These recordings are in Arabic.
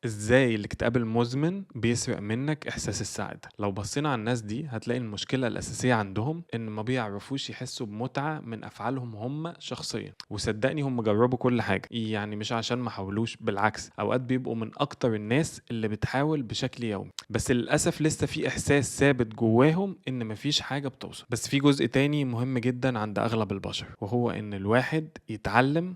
ازاي الاكتئاب المزمن بيسرق منك احساس السعادة؟ لو بصينا على الناس دي هتلاقي المشكلة الاساسية عندهم ان ما بيعرفوش يحسوا بمتعة من افعالهم هم شخصيا، وصدقني هم جربوا كل حاجة، يعني مش عشان ما حاولوش، بالعكس اوقات بيبقوا من اكتر الناس اللي بتحاول بشكل يومي، بس للاسف لسه في احساس ثابت جواهم ان مفيش حاجة بتوصل. بس في جزء تاني مهم جدا عند اغلب البشر، وهو ان الواحد يتعلم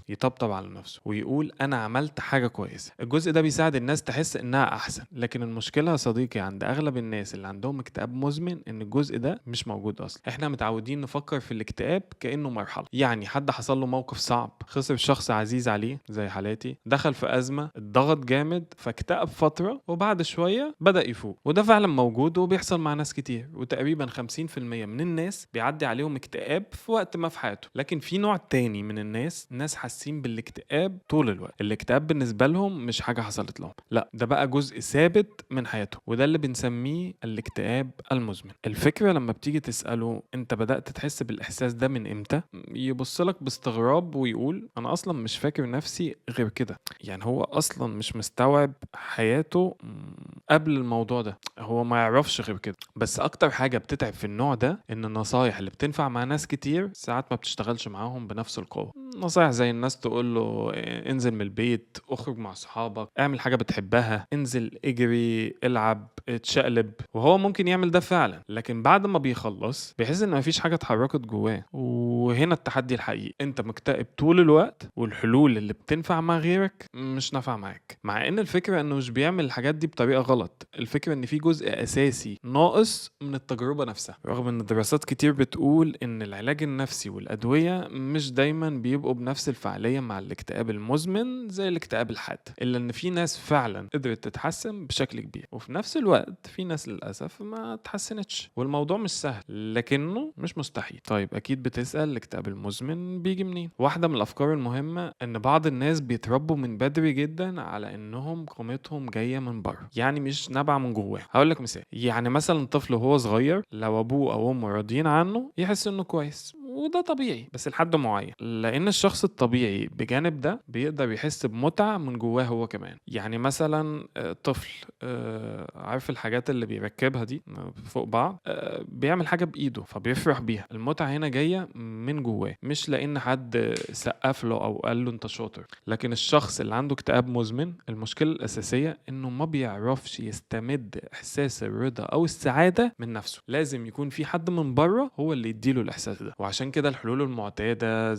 يطبطب على نفسه ويقول انا عملت حاجة كويسة. الجزء ده بيساعد الناس تحس انها احسن، لكن المشكلة يا صديقي عند اغلب الناس اللي عندهم اكتئاب مزمن ان الجزء ده مش موجود اصلا. احنا متعودين نفكر في الاكتئاب كأنه مرحلة، يعني حد حصل له موقف صعب، خسر شخص عزيز عليه زي حالاتي، دخل في ازمة، اتضغط جامد فاكتئب فترة وبعد شوية بدأ يفوق. وده فعلا موجود وبيحصل مع ناس كتير، وتقريبا 50% من الناس بيعدي عليهم اكتئاب في وقت ما في حياته. لكن في نوع تاني من الناس حاسين بالاكتئاب طول الوقت. الاكتئاب بالنسبة لهم مش حاجة حصلت لهم، لا ده بقى جزء ثابت من حياتهم، وده اللي بنسميه الاكتئاب المزمن. الفكرة لما بتيجي تسأله انت بدأت تحس بالاحساس ده من امتى، يبص لك باستغراب ويقول انا اصلا مش فاكر نفسي غير كده. يعني هو اصلا مش مستوعب حياته قبل الموضوع ده، هو ما يعرفش غير كده. بس اكتر حاجة بتتعب في النوع ده ان النصايح اللي بتنفع مع ناس كتير ساعات ما بتشتغلش معاهم بنفس القوة. نصايح زي الناس تقول له انزل من البيت، اخرج مع صحابك، اعمل حاجة بتحبها، انزل اجري، العب، اتشقلب، وهو ممكن يعمل ده فعلا، لكن بعد ما بيخلص بيحس ان مفيش حاجة اتحركت جواه. وهنا التحدي الحقيقي، انت مكتئب طول الوقت والحلول اللي بتنفع مع غيرك مش نافعة معاك. مع ان الفكرة انه مش بيعمل الحاجات دي بطريقة غلط، الفكرة ان في جزء اساسي ناقص من التجربة نفسها. رغم ان دراسات كتير بتقول ان العلاج النفسي والادوية مش دايما بيبقوا بنفس الفعالية مع الاكتئاب المزمن زي الاكتئاب الحاد، الا ان في ناس فعلا قدرت تتحسن بشكل كبير، وفي نفس الوقت في ناس للاسف ما تحسنتش. والموضوع مش سهل لكنه مش مستحيل. طيب اكيد بتسأل الاكتئاب المزمن بيجي منين؟ واحدة من الافكار المهمة ان بعض الناس بيتربوا من بدري جدا على انهم قيمتهم جاية من بره، يعني مش نابعة من جواه. هقول لك مثال، يعني مثلا طفل وهو صغير لو ابوه او امه راضيين عنه يحس انه كويس، وده طبيعي بس لحد معين، لان الشخص الطبيعي بجانب ده بيقدر يحس بمتعة من جواه هو كمان. يعني مثلا طفل عارف الحاجات اللي بيركبها دي فوق بعض، بيعمل حاجة بإيده فبيفرح بيها. المتعة هنا جاية من جواه، مش لأن حد سقف له أو قال له أنت شاطر. لكن الشخص اللي عنده اكتئاب مزمن المشكلة الأساسية إنه ما بيعرفش يستمد إحساس الرضا أو السعادة من نفسه، لازم يكون في حد من بره هو اللي يديله الإحساس ده. وعشان كده الحلول المعتادة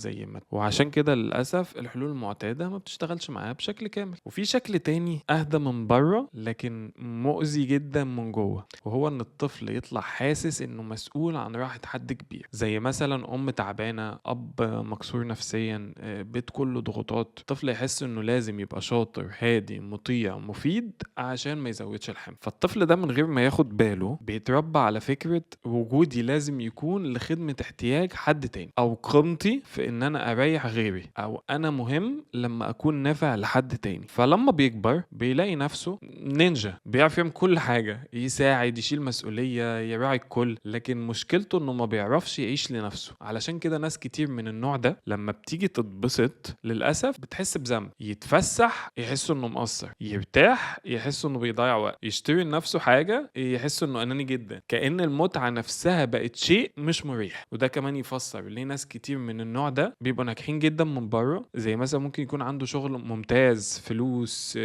وعشان كده للأسف الحلول المعتادة ما بتشتغلش معاه بشكل كامل. وفي شكل تاني أهدى من بره لكن مؤذي جدا من جوه، وهو إن الطفل يطلع حاسس إنه مسؤول عن راحة حد كبير، زي مثلا أم تعبانة، أب مكسور نفسيا، بيت كله ضغوطات. الطفل يحس إنه لازم يبقى شاطر، هادي، مطيع، مفيد عشان ما يزودش الحمل. فالطفل ده من غير ما ياخد باله بيتربى على فكرة وجودي لازم يكون لخدمة احتياج حد تاني، او قيمتي في ان انا اريح غيري، او انا مهم لما اكون نافع لحد تاني. فلما بيكبر بيلاقي نفسه نينجا، بيعرف يعمل كل حاجة، يساعد، يشيل مسؤولية، يراعي الكل، لكن مشكلته انه ما بيعرفش يعيش لنفسه. علشان كده ناس كتير من النوع ده لما بتيجي تتبسط للأسف بتحس بذنب، يتفسح يحس انه مقصر، يرتاح يحس انه بيضيع وقت، يشتري لنفسه حاجة يحس انه اناني جدا، كأن المتعة نفسها بقت شيء مش مريح. وده كمان يفسر ليه ناس كتير من النوع ده بيبقوا ناجحين جدا من بره، زي مثلا ممكن يكون عنده شغل ممتاز، فلوس،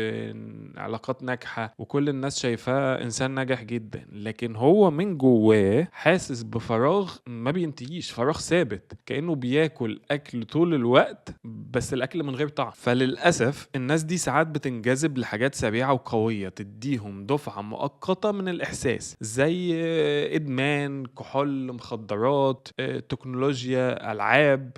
علاقات ناجحة، وكل الناس شايفاه انسان ناجح جدا، لكن هو من جواه حاسس بفراغ ما بينتهيش، فراغ ثابت، كأنه بياكل اكل طول الوقت بس الاكل من غير طعم. فللاسف الناس دي ساعات بتنجذب لحاجات سريعة وقوية تديهم دفعة مؤقتة من الاحساس، زي ادمان، كحول، مخدرات، تكنولوجيا، العاب،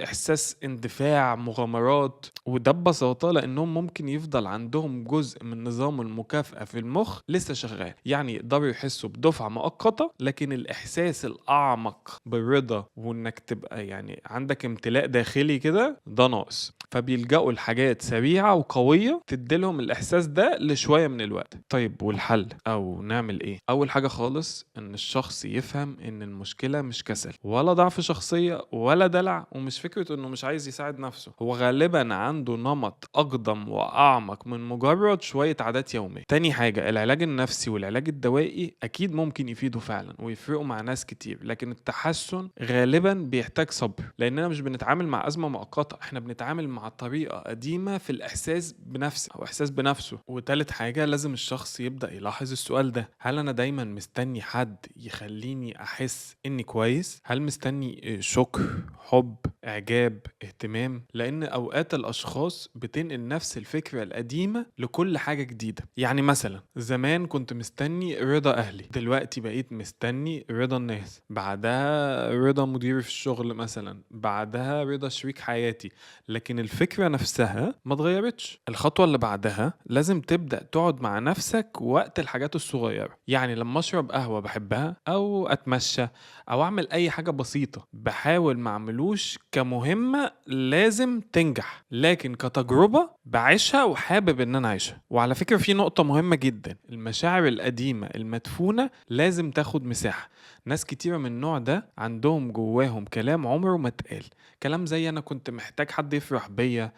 احساس اندفاع، مغامرات. وده ببساطه لانهم ممكن يفضل عندهم جزء من نظام المكافاه في المخ لسه شغال، يعني يقدروا يحسوا بدفعه مؤقته لكن الاحساس الاعمق بالرضا وانك تبقى يعني عندك امتلاء داخلي كده ده ناقص. فبيلجأوا لحاجات سريعه وقويه تديلهم الاحساس ده لشويه من الوقت. طيب والحل او نعمل ايه؟ اول حاجه خالص ان الشخص يفهم ان المشكله مش كسل ولا ضعف ضعف شخصية ولا دلع، ومش فكرة انه مش عايز يساعد نفسه، هو غالبا عنده نمط اقدم واعمق من مجرد شوية عادات يومية. تاني حاجة، العلاج النفسي والعلاج الدوائي اكيد ممكن يفيدوا فعلا ويفرقوا مع ناس كتير، لكن التحسن غالبا بيحتاج صبر، لاننا مش بنتعامل مع ازمة مؤقتة، احنا بنتعامل مع طريقة قديمة في الاحساس بنفسه او احساس بنفسه. وتالت حاجة، لازم الشخص يبدأ يلاحظ السؤال ده: هل انا دايما مستني حد يخليني احس اني كويس؟ هل مستني شكر، حب، اعجاب، اهتمام؟ لان اوقات الاشخاص بتنقل نفس الفكرة القديمة لكل حاجة جديدة. يعني مثلا زمان كنت مستني رضا اهلي، دلوقتي بقيت مستني رضا الناس، بعدها رضا مديري في الشغل مثلا، بعدها رضا شريك حياتي. لكن الفكرة نفسها ما اتغيرتش. الخطوة اللي بعدها لازم تبدأ تقعد مع نفسك وقت الحاجات الصغيرة. يعني لما اشرب قهوة بحبها او اتمشى او اعمل اي حاجة بسيطة، بحاول ما اعملوش كمهمة لازم تنجح، لكن كتجربة بعيشها وحابب ان انا اعيشها. وعلى فكرة في نقطة مهمة جدا: المشاعر القديمة المدفونة لازم تاخد مساحة. ناس كتيرة من النوع ده عندهم جواهم كلام عمره ما اتقال، كلام زي انا كنت محتاج حد يفرح بيا،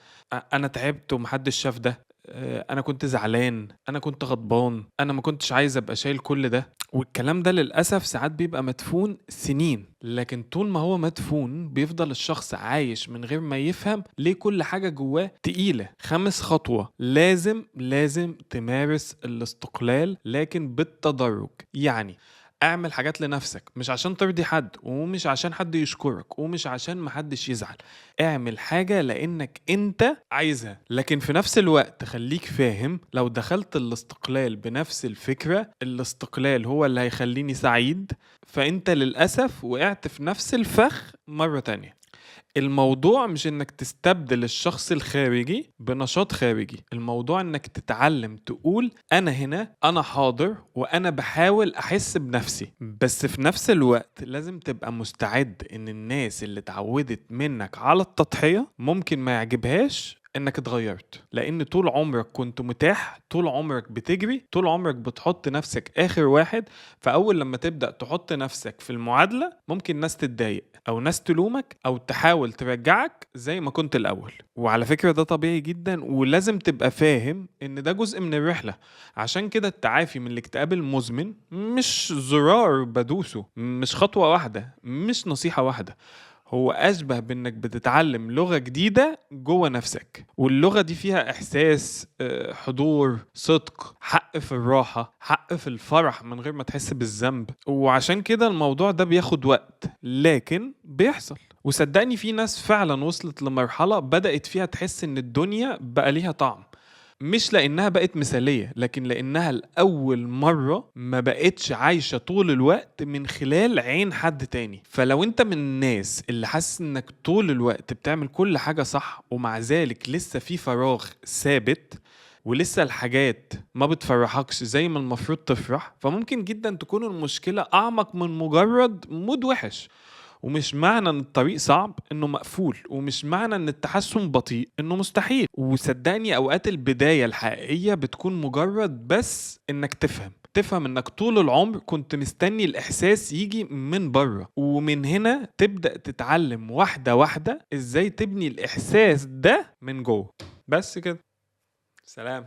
انا تعبت ومحدش شاف ده، انا كنت زعلان، انا كنت غضبان، انا ما كنتش عايز ابقى شايل كل ده. والكلام ده للأسف ساعات بيبقى مدفون سنين، لكن طول ما هو مدفون بيفضل الشخص عايش من غير ما يفهم ليه كل حاجة جواه تقيلة. خامس خطوة، لازم تمارس الاستقلال لكن بالتدرج. يعني اعمل حاجات لنفسك، مش عشان ترضي حد، ومش عشان حد يشكرك، ومش عشان محدش يزعل. اعمل حاجة لانك انت عايزها، لكن في نفس الوقت خليك فاهم لو دخلت الاستقلال بنفس الفكرة، الاستقلال هو اللي هيخليني سعيد، فانت للأسف وقعت في نفس الفخ مرة تانية. الموضوع مش انك تستبدل الشخص الخارجي بنشاط خارجي، الموضوع انك تتعلم تقول انا هنا، انا حاضر، وانا بحاول احس بنفسي. بس في نفس الوقت لازم تبقى مستعد ان الناس اللي اتعودت منك على التضحية ممكن ما يعجبهاش انك اتغيرت، لان طول عمرك كنت متاح، طول عمرك بتجري، طول عمرك بتحط نفسك اخر واحد. فاول لما تبدأ تحط نفسك في المعادلة ممكن ناس تتضايق او ناس تلومك او تحاول ترجعك زي ما كنت الاول. وعلى فكرة ده طبيعي جدا، ولازم تبقى فاهم ان ده جزء من الرحلة. عشان كده التعافي من الاكتئاب المزمن مش زرار بدوسه، مش خطوة واحدة، مش نصيحة واحدة، هو أشبه بإنك بتتعلم لغة جديدة جوه نفسك. واللغة دي فيها إحساس، حضور، صدق، حق في الراحة، حق في الفرح من غير ما تحس بالذنب. وعشان كده الموضوع ده بياخد وقت، لكن بيحصل. وصدقني في ناس فعلا وصلت لمرحلة بدأت فيها تحس إن الدنيا بقى ليها طعم، مش لأنها بقت مثالية، لكن لأنها لأول مرة ما بقتش عايشة طول الوقت من خلال عين حد تاني. فلو انت من الناس اللي حاسس انك طول الوقت بتعمل كل حاجة صح ومع ذلك لسه في فراغ ثابت، ولسه الحاجات ما بتفرحكش زي ما المفروض تفرح، فممكن جدا تكون المشكلة أعمق من مجرد مود وحش. ومش معنى ان الطريق صعب انه مقفول، ومش معنى ان التحسن بطيء انه مستحيل. وصدقني اوقات البداية الحقيقية بتكون مجرد بس انك تفهم انك طول العمر كنت مستني الاحساس يجي من بره، ومن هنا تبدأ تتعلم واحدة واحدة ازاي تبني الاحساس ده من جوه. بس كده. سلام.